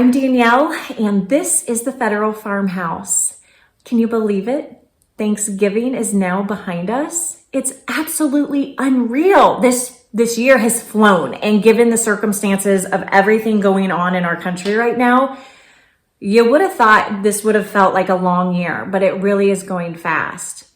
I'm Danielle, and this is the Federal Farmhouse. Can you believe it? Thanksgiving is now behind us. It's absolutely unreal. This year has flown, and given the circumstances of everything going on in our country right now, you would have thought this would have felt like a long year, but it really is going fast.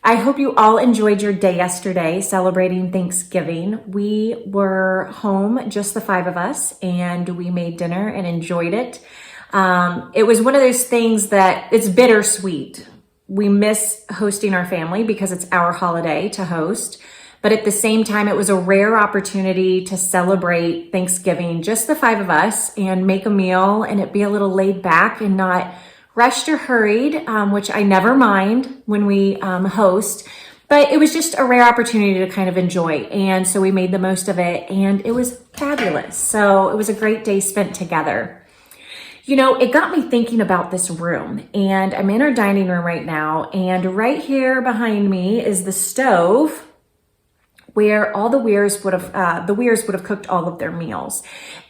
I hope you all enjoyed your day yesterday celebrating Thanksgiving. We were home, just the 5 of us, and we made dinner and enjoyed it. It was one of those things that it's bittersweet. We miss hosting our family because it's our holiday to host. But at the same time, it was a rare opportunity to celebrate Thanksgiving, just the 5 of us, and make a meal and it be a little laid back and not rushed or hurried, which I never mind when we host, but it was just a rare opportunity to kind of enjoy. And so we made the most of it and it was fabulous. So it was a great day spent together. You know, it got me thinking about this room, and I'm in our dining room right now, and right here behind me is the stove where all the Wehrs would have cooked all of their meals.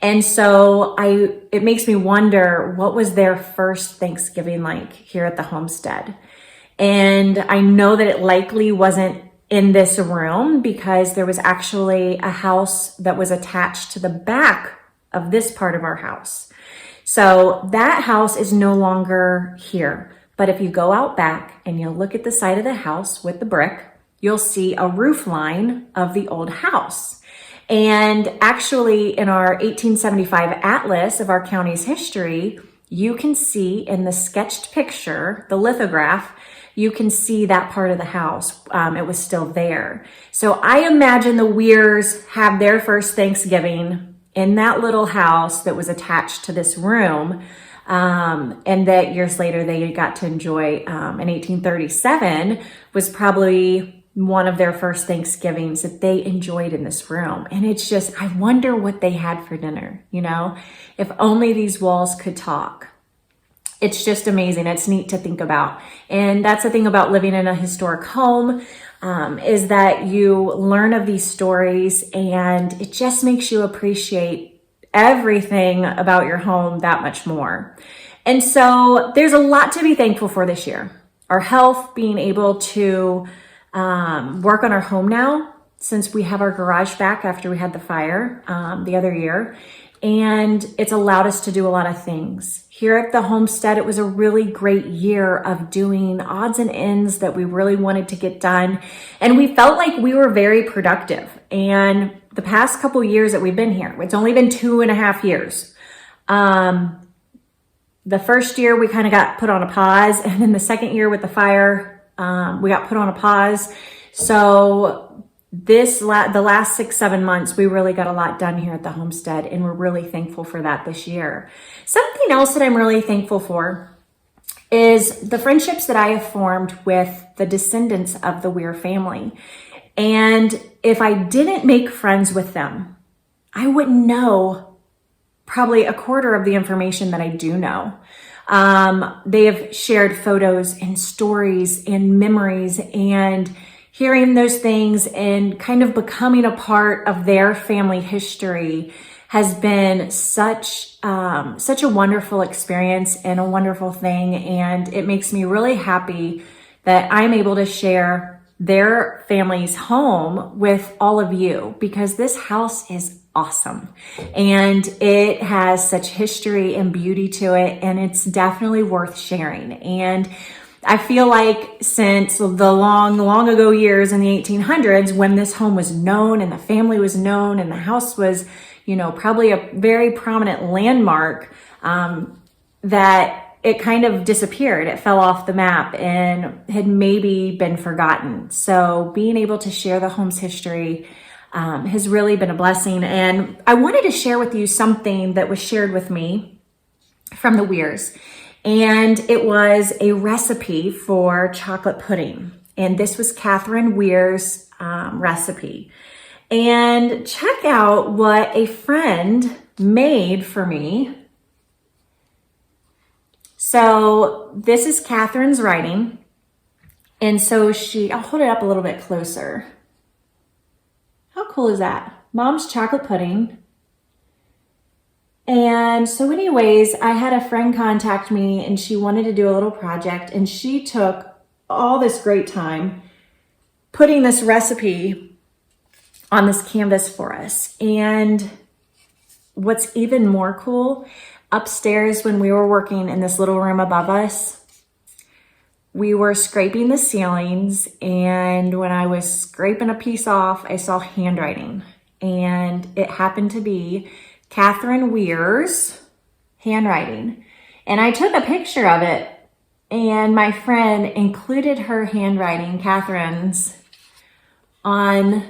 And so it makes me wonder, what was their first Thanksgiving like here at the homestead? And I know that it likely wasn't in this room because there was actually a house that was attached to the back of this part of our house. So that house is no longer here. But if you go out back and you look at the side of the house with the brick, you'll see a roof line of the old house. And actually in our 1875 atlas of our county's history, you can see in the sketched picture, the lithograph, you can see that part of the house. It was still there. So I imagine the Wehrs have their first Thanksgiving in that little house that was attached to this room. And that years later they got to enjoy, in 1837 was probably one of their first Thanksgivings that they enjoyed in this room. And it's just, I wonder what they had for dinner, you know, if only these walls could talk. It's just amazing. It's neat to think about. And that's the thing about living in a historic home, is that you learn of these stories and it just makes you appreciate everything about your home that much more. And so there's a lot to be thankful for this year. Our health, being able to work on our home now, since we have our garage back after we had the fire the other year. And it's allowed us to do a lot of things. Here at the homestead, it was a really great year of doing odds and ends that we really wanted to get done. And we felt like we were very productive. And the past couple years that we've been here, it's only been 2.5 years. The first year we kind of got put on a pause, and then the second year with the fire, we got put on a pause. So the last 6-7 months, we really got a lot done here at the homestead, and we're really thankful for that this year. Something else that I'm really thankful for is the friendships that I have formed with the descendants of the Wehr family. And if I didn't make friends with them, I wouldn't know probably a quarter of the information that I do know. They have shared photos and stories and memories, and hearing those things and kind of becoming a part of their family history has been such a wonderful experience and a wonderful thing. And it makes me really happy that I'm able to share their family's home with all of you, because this house is awesome and it has such history and beauty to it, and it's definitely worth sharing. And I feel like since the long ago years in the 1800s, when this home was known and the family was known and the house was, you know, probably a very prominent landmark, that it kind of disappeared. It fell off the map and had maybe been forgotten. So being able to share the home's history has really been a blessing. And I wanted to share with you something that was shared with me from the Wehrs. And it was a recipe for chocolate pudding. And this was Catherine Wehr's recipe. And check out what a friend made for me. So this is Catherine's writing. And so I'll hold it up a little bit closer. How cool is that? Mom's chocolate pudding. And so anyways, I had a friend contact me and she wanted to do a little project, and she took all this great time putting this recipe on this canvas for us. And what's even more cool, upstairs when we were working in this little room above us, we were scraping the ceilings, and when I was scraping a piece off, I saw handwriting, and it happened to be Catherine Wehr's handwriting. And I took a picture of it, and my friend included her handwriting, Catherine's, on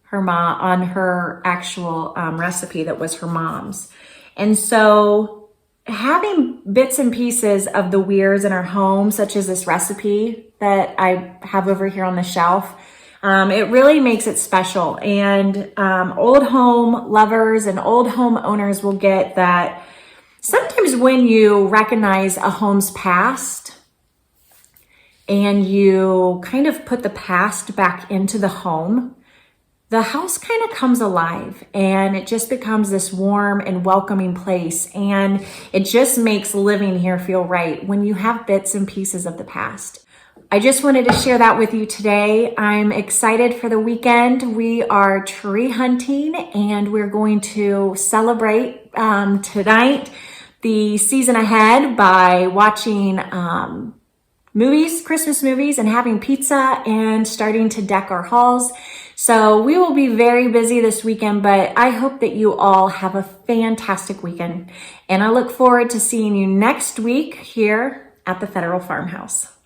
her actual recipe that was her mom's. And so having bits and pieces of the Wehrs in our home, such as this recipe that I have over here on the shelf, it really makes it special. And old home lovers and old home owners will get that sometimes when you recognize a home's past and you kind of put the past back into the home, the house kind of comes alive and it just becomes this warm and welcoming place. And it just makes living here feel right when you have bits and pieces of the past. I just wanted to share that with you today. I'm excited for the weekend. We are tree hunting and we're going to celebrate tonight the season ahead by watching movies, Christmas movies, and having pizza and starting to deck our halls. So we will be very busy this weekend, but I hope that you all have a fantastic weekend. And I look forward to seeing you next week here at the Federal Farmhouse.